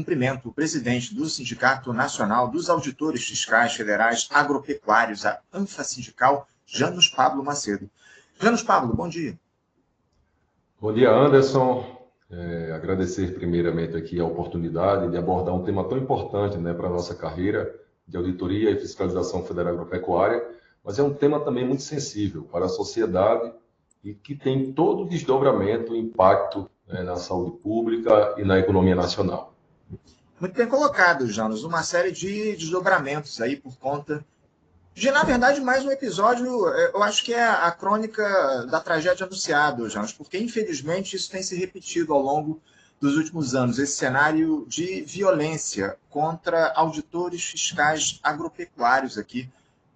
cumprimento o presidente do Sindicato Nacional dos Auditores Fiscais Federais Agropecuários, a ANFA Sindical, Janus Pablo Macedo. Janus Pablo, bom dia. Bom dia, Anderson. Agradecer primeiramente aqui a oportunidade de abordar um tema tão importante, para a nossa carreira de auditoria e fiscalização federal agropecuária, mas é um tema também muito sensível para a sociedade e que tem todo o desdobramento, impacto na saúde pública e na economia nacional. Muito bem colocado, Janus. Uma série de desdobramentos aí por conta de, na verdade, mais um episódio, eu acho que é a crônica da tragédia anunciada, Janus, porque, infelizmente, isso tem se repetido ao longo dos últimos anos, esse cenário de violência contra auditores fiscais agropecuários aqui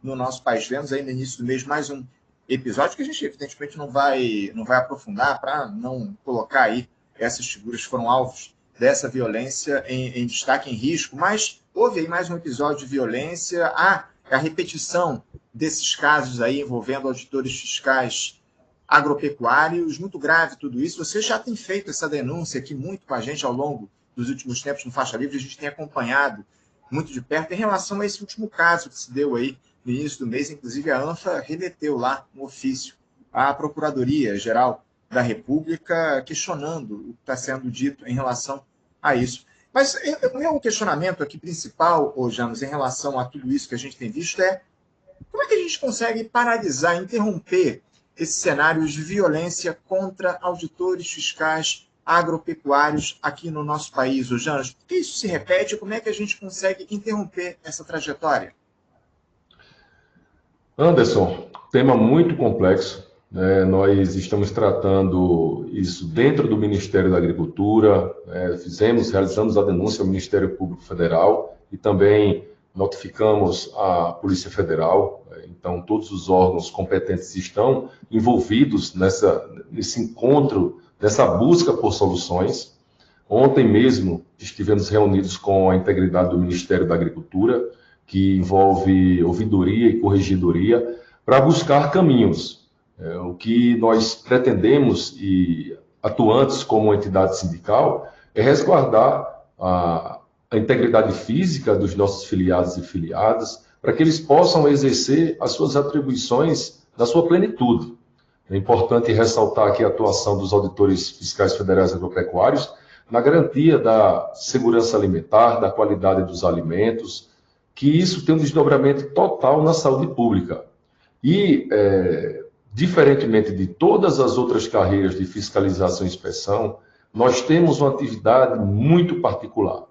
no nosso país. Tivemos aí no início do mês mais um episódio que a gente, evidentemente, não vai aprofundar para não colocar aí essas figuras que foram alvos dessa violência em destaque, em risco, mas houve aí mais um episódio de violência, a repetição desses casos aí envolvendo auditores fiscais agropecuários, muito grave tudo isso. Você já tem feito essa denúncia aqui muito com a gente ao longo dos últimos tempos no Faixa Livre, a gente tem acompanhado muito de perto em relação a esse último caso que se deu aí no início do mês. Inclusive a ANFA remeteu lá um ofício à Procuradoria-Geral da República questionando o que está sendo dito em relação a isso. Mas o meu questionamento aqui principal, Janus, em relação a tudo isso que a gente tem visto é como é que a gente consegue paralisar, interromper esses cenários de violência contra auditores fiscais agropecuários aqui no nosso país, Janus? Por que isso se repete? Como é que a gente consegue interromper essa trajetória? Anderson, tema muito complexo. Nós estamos tratando isso dentro do Ministério da Agricultura, realizamos a denúncia ao Ministério Público Federal e também notificamos a Polícia Federal. Então, todos os órgãos competentes estão envolvidos nesse encontro, nessa busca por soluções. Ontem mesmo estivemos reunidos com a integridade do Ministério da Agricultura, que envolve ouvidoria e corregedoria, para buscar caminhos. O que nós pretendemos, e atuantes como entidade sindical, é resguardar a integridade física dos nossos filiados e filiadas, para que eles possam exercer as suas atribuições na sua plenitude. É importante ressaltar aqui a atuação dos auditores fiscais federais agropecuários na garantia da segurança alimentar, da qualidade dos alimentos, que isso tem um desdobramento total na saúde pública. E, diferentemente de todas as outras carreiras de fiscalização e inspeção, nós temos uma atividade muito particular,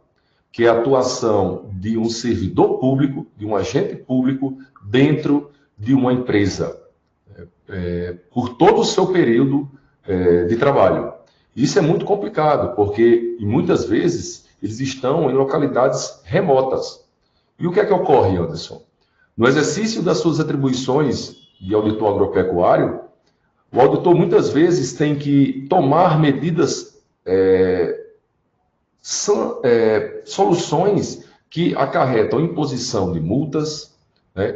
que é a atuação de um servidor público, de um agente público, dentro de uma empresa, por todo o seu período de trabalho. Isso é muito complicado, porque, e muitas vezes, eles estão em localidades remotas. E o que é que ocorre, Anderson? No exercício das suas atribuições de auditor agropecuário, o auditor muitas vezes tem que tomar medidas, soluções que acarretam imposição de multas,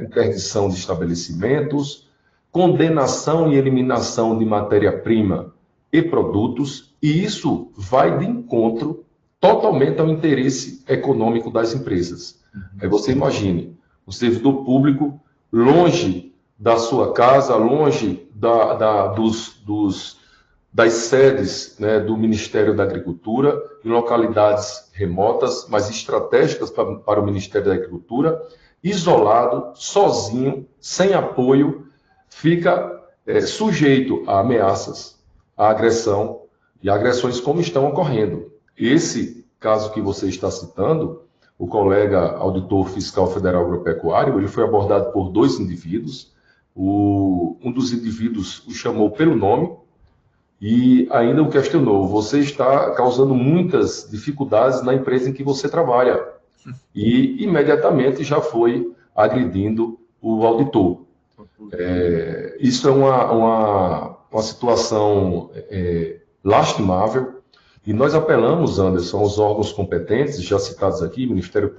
interdição de estabelecimentos, condenação e eliminação de matéria-prima e produtos, e isso vai de encontro totalmente ao interesse econômico das empresas. Aí você imagine, o servidor público longe da sua casa, longe das sedes do Ministério da Agricultura, em localidades remotas, mas estratégicas para o Ministério da Agricultura, isolado, sozinho, sem apoio, fica sujeito a ameaças, a agressão e agressões como estão ocorrendo. Esse caso que você está citando, o colega auditor fiscal federal agropecuário, ele foi abordado por 2 indivíduos. Um dos indivíduos o chamou pelo nome e ainda o questionou: você está causando muitas dificuldades na empresa em que você trabalha. E imediatamente já foi agredindo o auditor. Isso é uma situação lastimável. E nós apelamos, Anderson, aos órgãos competentes, já citados aqui, Ministério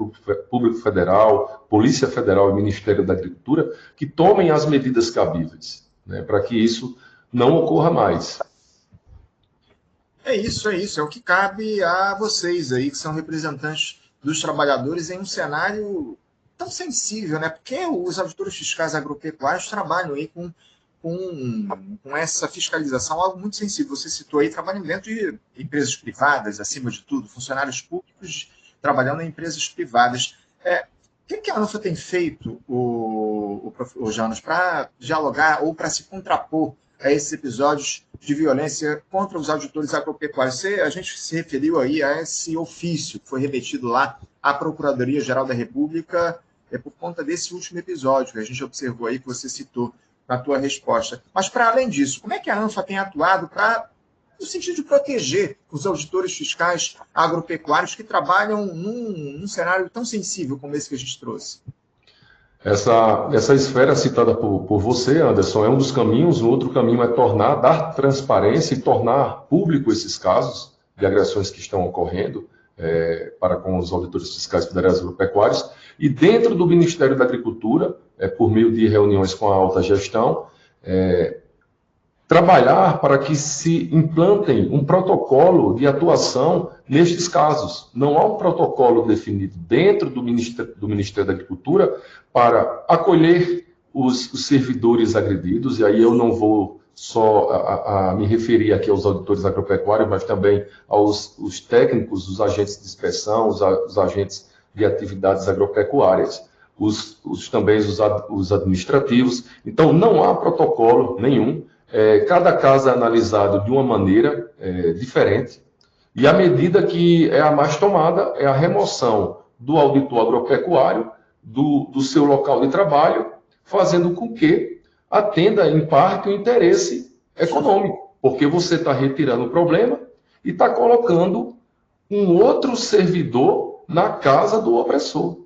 Público Federal, Polícia Federal e Ministério da Agricultura, que tomem as medidas cabíveis, para que isso não ocorra mais. É isso, é o que cabe a vocês aí, que são representantes dos trabalhadores em um cenário tão sensível, né? Porque os auditores fiscais agropecuários trabalham aí com essa fiscalização, algo muito sensível. Você citou aí, trabalham dentro de empresas privadas, acima de tudo, funcionários públicos trabalhando em empresas privadas. O que a ANFA tem feito, o Janos, para dialogar ou para se contrapor a esses episódios de violência contra os auditores agropecuários? A gente se referiu aí a esse ofício que foi remetido lá à Procuradoria-Geral da República por conta desse último episódio que a gente observou aí, que você citou na tua resposta. Mas, para além disso, como é que a ANFA tem atuado no sentido de proteger os auditores fiscais agropecuários que trabalham num cenário tão sensível como esse que a gente trouxe? Essa esfera citada por você, Anderson, é um dos caminhos. O outro caminho é dar transparência e tornar público esses casos de agressões que estão ocorrendo para com os auditores fiscais federais agropecuários. E dentro do Ministério da Agricultura, por meio de reuniões com a alta gestão, trabalhar para que se implantem um protocolo de atuação nestes casos. Não há um protocolo definido dentro do Ministério da Agricultura para acolher os servidores agredidos, e aí eu não vou só me referir aqui aos auditores agropecuários, mas também aos técnicos, os agentes de inspeção, os agentes de atividades agropecuárias, também os administrativos. Então, não há protocolo nenhum. Cada caso é analisado de uma maneira diferente, e a medida que é a mais tomada é a remoção do auditor agropecuário do seu local de trabalho, fazendo com que atenda, em parte, o interesse econômico, porque você está retirando o problema e está colocando um outro servidor na casa do opressor.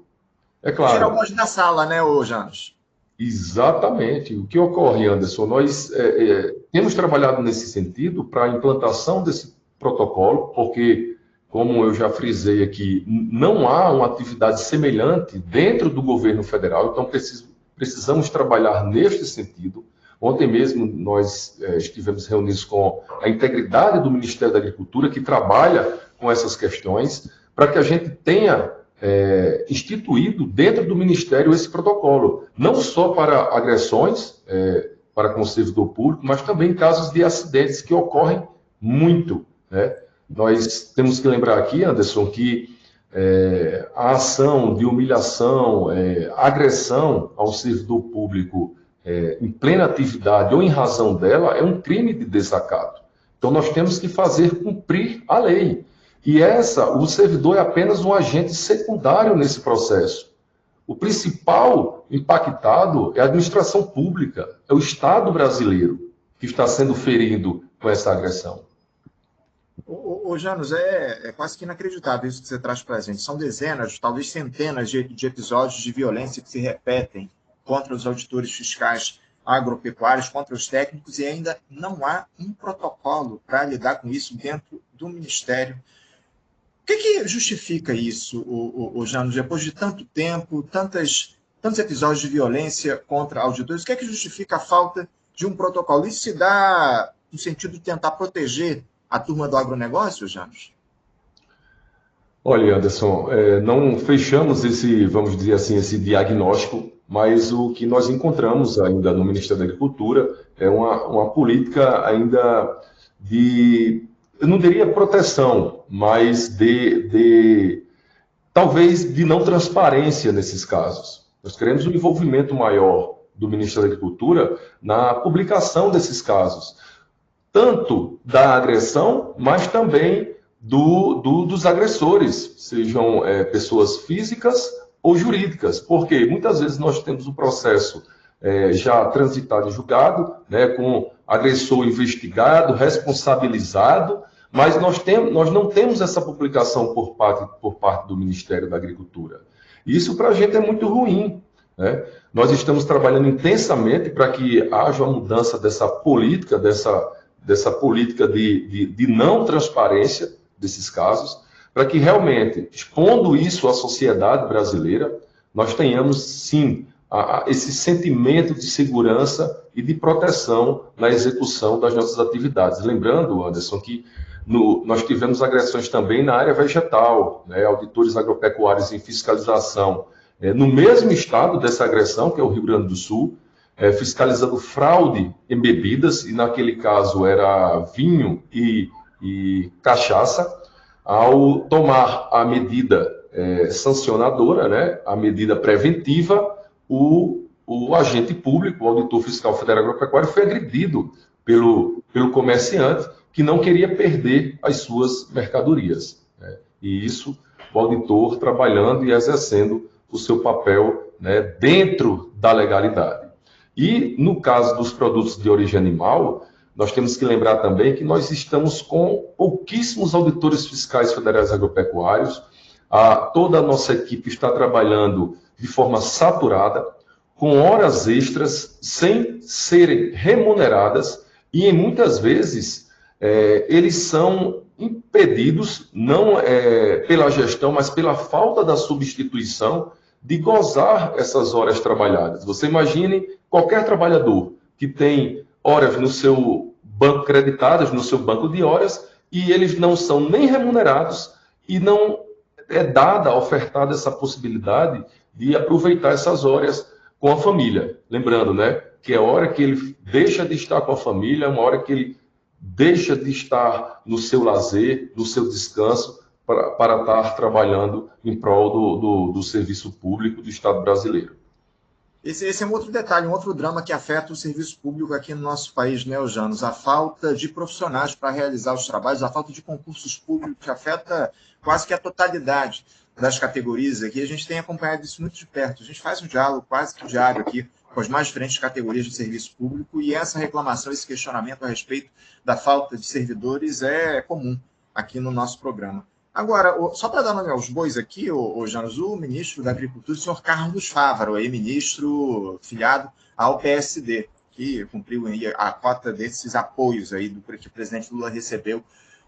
É claro. Tirar o monte da sala, né, Janos? Exatamente. O que ocorre, Anderson? Nós temos trabalhado nesse sentido para a implantação desse protocolo, porque, como eu já frisei aqui, não há uma atividade semelhante dentro do governo federal, então precisamos trabalhar neste sentido. Ontem mesmo nós estivemos reunidos com a integridade do Ministério da Agricultura, que trabalha com essas questões, para que a gente tenha instituído dentro do Ministério esse protocolo, não só para agressões para com o servidor público, mas também casos de acidentes que ocorrem muito, né? Nós temos que lembrar aqui, Anderson, que a ação de humilhação, agressão ao servidor público em plena atividade ou em razão dela é um crime de desacato. Então nós temos que fazer cumprir a lei. E o servidor é apenas um agente secundário nesse processo. O principal impactado é a administração pública, é o Estado brasileiro que está sendo ferido com essa agressão. Janos, é quase que inacreditável isso que você traz para a gente. São dezenas, talvez centenas de episódios de violência que se repetem contra os auditores fiscais agropecuários, contra os técnicos, e ainda não há um protocolo para lidar com isso dentro do Ministério. O que justifica isso, Janos, depois de tanto tempo, tantos episódios de violência contra auditores? O que justifica a falta de um protocolo? Isso se dá no sentido de tentar proteger a turma do agronegócio, Janos? Olha, Anderson, não fechamos vamos dizer assim, esse diagnóstico, mas o que nós encontramos ainda no Ministério da Agricultura é uma política ainda eu não diria proteção, mas talvez de não transparência nesses casos. Nós queremos um envolvimento maior do Ministério da Agricultura na publicação desses casos, tanto da agressão, mas também dos agressores, sejam pessoas físicas ou jurídicas, porque muitas vezes nós temos um processo já transitado em julgado, né, com agressor investigado, responsabilizado, mas nós não temos essa publicação por parte do Ministério da Agricultura. Isso para a gente é muito ruim, né? Nós estamos trabalhando intensamente para que haja uma mudança dessa política, dessa política de não transparência desses casos, para que realmente, expondo isso à sociedade brasileira, nós tenhamos, sim, esse sentimento de segurança e de proteção na execução das nossas atividades. Lembrando, Anderson, que Nós tivemos agressões também na área vegetal, né? Auditores agropecuários em fiscalização, no mesmo estado dessa agressão, que é o Rio Grande do Sul, fiscalizando fraude em bebidas, e naquele caso era vinho e cachaça. Ao tomar a medida sancionadora, né, a medida preventiva, o agente público, o auditor fiscal federal agropecuário, foi agredido pelo comerciante, que não queria perder as suas mercadorias, né? E isso, o auditor trabalhando e exercendo o seu papel, né, dentro da legalidade. E no caso dos produtos de origem animal, nós temos que lembrar também que nós estamos com pouquíssimos auditores fiscais federais agropecuários. Toda a nossa equipe está trabalhando de forma saturada, com horas extras, sem serem remuneradas, e muitas vezes eles são impedidos, não pela gestão, mas pela falta da substituição, de gozar essas horas trabalhadas. Você imagine qualquer trabalhador que tem horas no seu banco creditadas, no seu banco de horas, e eles não são nem remunerados, e não é dada, ofertada essa possibilidade de aproveitar essas horas com a família. Lembrando, né, que é a hora que ele deixa de estar com a família, é uma hora que ele deixa de estar no seu lazer, no seu descanso, para estar trabalhando em prol do serviço público do Estado brasileiro. Esse é um outro detalhe, um outro drama que afeta o serviço público aqui no nosso país, né, Janos? A falta de profissionais para realizar os trabalhos, a falta de concursos públicos, que afeta quase que a totalidade das categorias aqui. A gente tem acompanhado isso muito de perto. A gente faz um diálogo quase que diário aqui com as mais diferentes categorias de serviço público, e essa reclamação, esse questionamento a respeito da falta de servidores é comum aqui no nosso programa. Agora, só para dar nome aos bois aqui, o Janos, o ministro da Agricultura, o senhor Carlos Fávaro, ministro filiado ao PSD, que cumpriu a cota desses apoios aí que o presidente Lula recebeu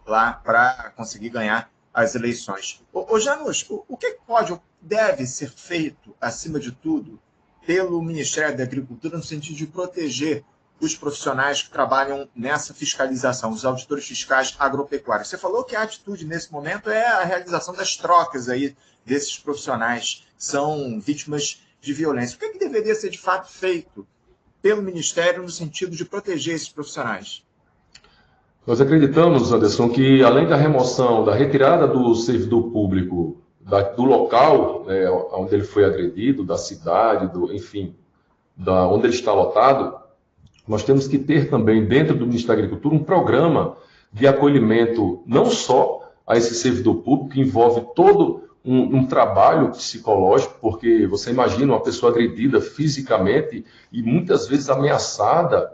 lá para conseguir ganhar as eleições. Janos, o que pode ou deve ser feito, acima de tudo, pelo Ministério da Agricultura no sentido de proteger os profissionais que trabalham nessa fiscalização, os auditores fiscais agropecuários? Você falou que a atitude nesse momento é a realização das trocas aí desses profissionais que são vítimas de violência. O que deveria ser de fato feito pelo Ministério no sentido de proteger esses profissionais? Nós acreditamos, Anderson, que além da remoção, da retirada do servidor público do local, né, onde ele foi agredido, da cidade, enfim, onde ele está lotado, nós temos que ter também, dentro do Ministério da Agricultura, um programa de acolhimento não só a esse servidor público, que envolve todo um trabalho psicológico, porque você imagina uma pessoa agredida fisicamente e muitas vezes ameaçada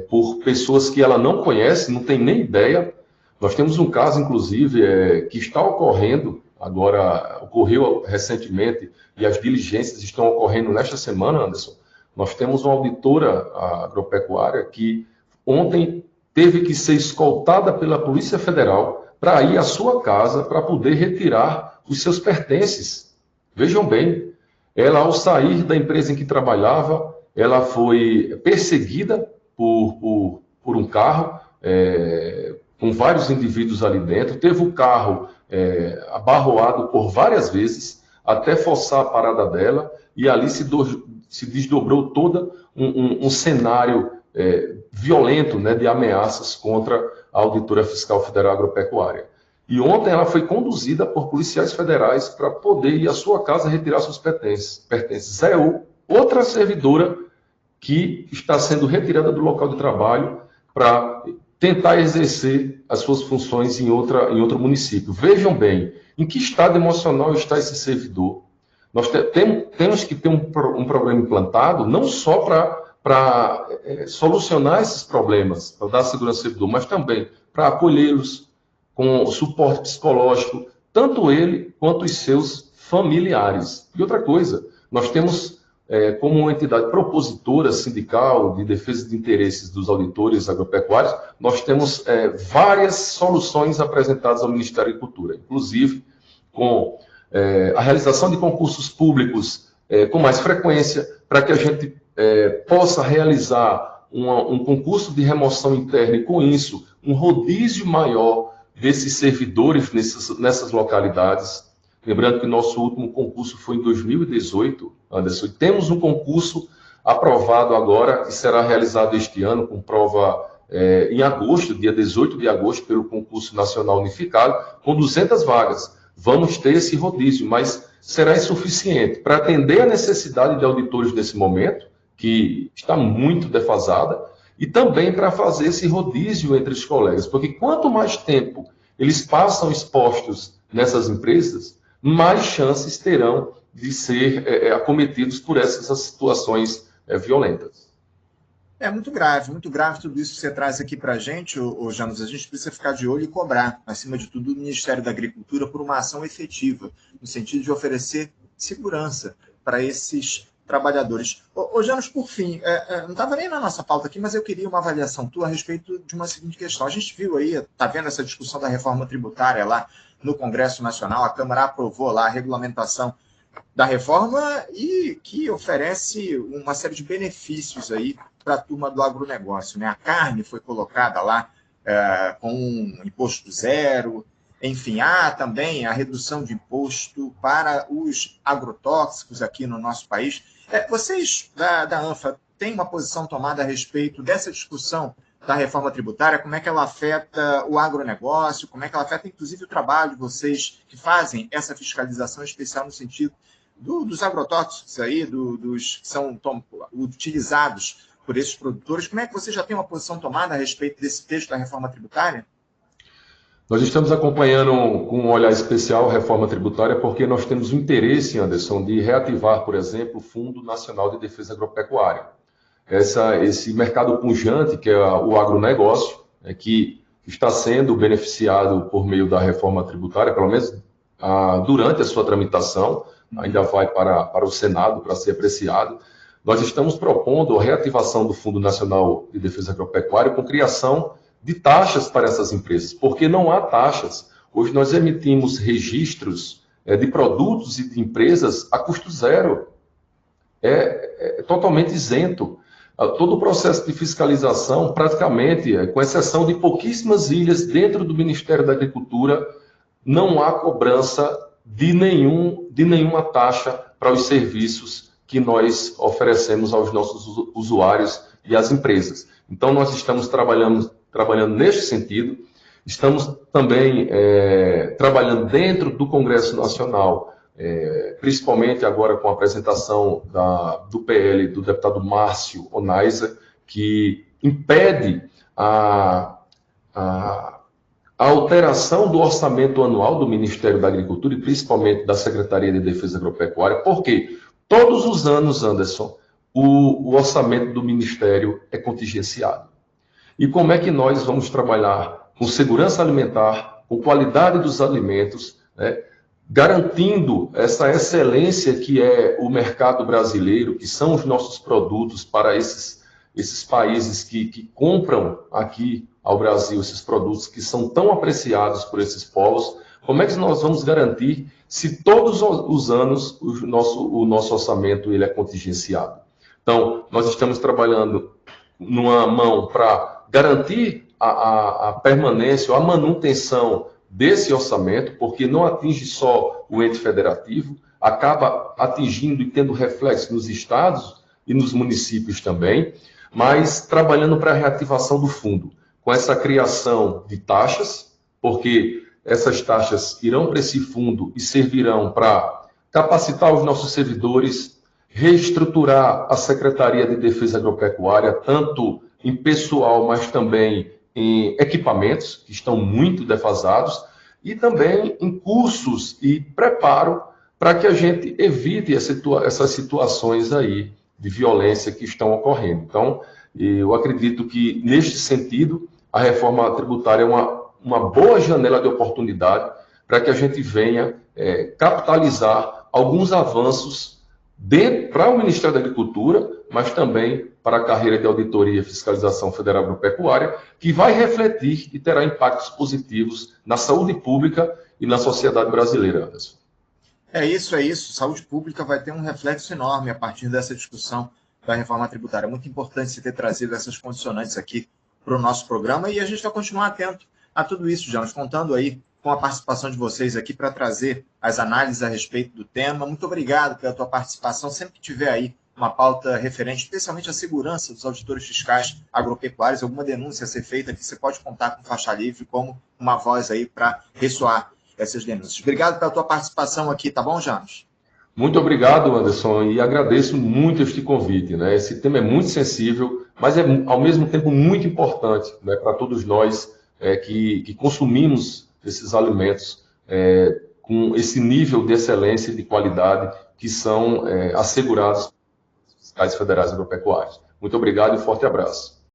por pessoas que ela não conhece, não tem nem ideia. Nós temos um caso, inclusive, que está ocorrendo, agora ocorreu recentemente, e as diligências estão ocorrendo nesta semana, Anderson. Nós temos uma auditora agropecuária que ontem teve que ser escoltada pela Polícia Federal para ir à sua casa para poder retirar os seus pertences. Vejam bem, ela, ao sair da empresa em que trabalhava, ela foi perseguida por um carro, com vários indivíduos ali dentro, teve o carro abarroado por várias vezes, até forçar a parada dela, e ali se desdobrou todo um cenário violento, né, de ameaças contra a Auditora Fiscal Federal Agropecuária. E ontem ela foi conduzida por policiais federais para poder ir à sua casa retirar seus pertences. É outra servidora que está sendo retirada do local de trabalho para tentar exercer as suas funções em outro município. Vejam bem, em que estado emocional está esse servidor. Nós temos que ter um programa implantado, não só para solucionar esses problemas, para dar segurança ao servidor, mas também para acolhê-los com suporte psicológico, tanto ele quanto os seus familiares. E outra coisa, nós temos, como uma entidade propositora sindical de defesa de interesses dos auditores agropecuários, nós temos várias soluções apresentadas ao Ministério da Agricultura, inclusive com a realização de concursos públicos com mais frequência, para que a gente possa realizar um concurso de remoção interna e, com isso, um rodízio maior desses servidores nessas localidades. Lembrando que nosso último concurso foi em 2018, Anderson. Temos um concurso aprovado agora, que será realizado este ano, com prova em agosto, dia 18 de agosto, pelo concurso nacional unificado, com 200 vagas. Vamos ter esse rodízio, mas será insuficiente para atender a necessidade de auditores nesse momento, que está muito defasada, e também para fazer esse rodízio entre os colegas, porque quanto mais tempo eles passam expostos nessas empresas, mais chances terão de ser acometidos por essas situações violentas. É muito grave tudo isso que você traz aqui para a gente, Janos. A gente precisa ficar de olho e cobrar, acima de tudo, do Ministério da Agricultura por uma ação efetiva, no sentido de oferecer segurança para esses trabalhadores. Janos, por fim, não estava nem na nossa pauta aqui, mas eu queria uma avaliação tua a respeito de uma seguinte questão. A gente viu aí, está vendo essa discussão da reforma tributária lá no Congresso Nacional, a Câmara aprovou lá a regulamentação da reforma e que oferece uma série de benefícios aí para a turma do agronegócio, né? A carne foi colocada lá com um imposto zero, enfim, há também a redução de imposto para os agrotóxicos aqui no nosso país. Vocês da ANFA têm uma posição tomada a respeito dessa discussão da reforma tributária? Como é que ela afeta o agronegócio? Como é que ela afeta, inclusive, o trabalho de vocês que fazem essa fiscalização especial no sentido dos agrotóxicos aí, dos que são utilizados por esses produtores? Como é que você já tem uma posição tomada a respeito desse texto da reforma tributária? Nós estamos acompanhando com um olhar especial a reforma tributária porque nós temos o interesse, Anderson, de reativar, por exemplo, o Fundo Nacional de Defesa Agropecuária. Esse mercado pujante, que é o agronegócio, que está sendo beneficiado por meio da reforma tributária, pelo menos durante a sua tramitação, ainda vai para o Senado para ser apreciado. Nós estamos propondo a reativação do Fundo Nacional de Defesa Agropecuária com criação de taxas para essas empresas, porque não há taxas. Hoje nós emitimos registros de produtos e de empresas a custo zero. É totalmente isento. Todo o processo de fiscalização, praticamente, com exceção de pouquíssimas ilhas dentro do Ministério da Agricultura, não há cobrança de nenhuma taxa para os serviços que nós oferecemos aos nossos usuários e às empresas. Então, nós estamos trabalhando neste sentido. Estamos também trabalhando dentro do Congresso Nacional, principalmente agora com a apresentação do PL do deputado Márcio Onaiza, que impede a alteração do orçamento anual do Ministério da Agricultura e principalmente da Secretaria de Defesa Agropecuária, porque todos os anos, Anderson, o orçamento do Ministério é contingenciado. E como é que nós vamos trabalhar com segurança alimentar, com qualidade dos alimentos, né, garantindo essa excelência que é o mercado brasileiro, que são os nossos produtos para esses países que compram aqui ao Brasil, esses produtos que são tão apreciados por esses povos? Como é que nós vamos garantir se todos os anos o nosso orçamento ele é contingenciado? Então, nós estamos trabalhando numa mão para garantir a permanência ou a manutenção desse orçamento, porque não atinge só o ente federativo, acaba atingindo e tendo reflexo nos estados e nos municípios também, mas trabalhando para a reativação do fundo, com essa criação de taxas, porque essas taxas irão para esse fundo e servirão para capacitar os nossos servidores, reestruturar a Secretaria de Defesa Agropecuária, tanto em pessoal, mas também em equipamentos, que estão muito defasados, e também em cursos e preparo para que a gente evite essas situações aí de violência que estão ocorrendo. Então, eu acredito que, neste sentido, a reforma tributária é uma boa janela de oportunidade para que a gente venha capitalizar alguns avanços para o Ministério da Agricultura, mas também para a carreira de auditoria e fiscalização federal agropecuária, que vai refletir e terá impactos positivos na saúde pública e na sociedade brasileira, Anderson. É isso. Saúde pública vai ter um reflexo enorme a partir dessa discussão da reforma tributária. É muito importante você ter trazido essas condicionantes aqui para o nosso programa e a gente vai continuar atento a tudo isso, Janos, contando aí com a participação de vocês aqui para trazer as análises a respeito do tema. Muito obrigado pela tua participação. Sempre que tiver aí uma pauta referente, especialmente à segurança dos auditores fiscais agropecuários, alguma denúncia a ser feita, que você pode contar com Faixa Livre como uma voz aí para ressoar essas denúncias. Obrigado pela tua participação aqui, tá bom, Janos? Muito obrigado, Anderson, e agradeço muito este convite, né? Esse tema é muito sensível, mas é ao mesmo tempo muito importante, né, para todos nós que consumimos esses alimentos com esse nível de excelência e de qualidade que são assegurados pelos fiscais federais agropecuários. Muito obrigado e um forte abraço.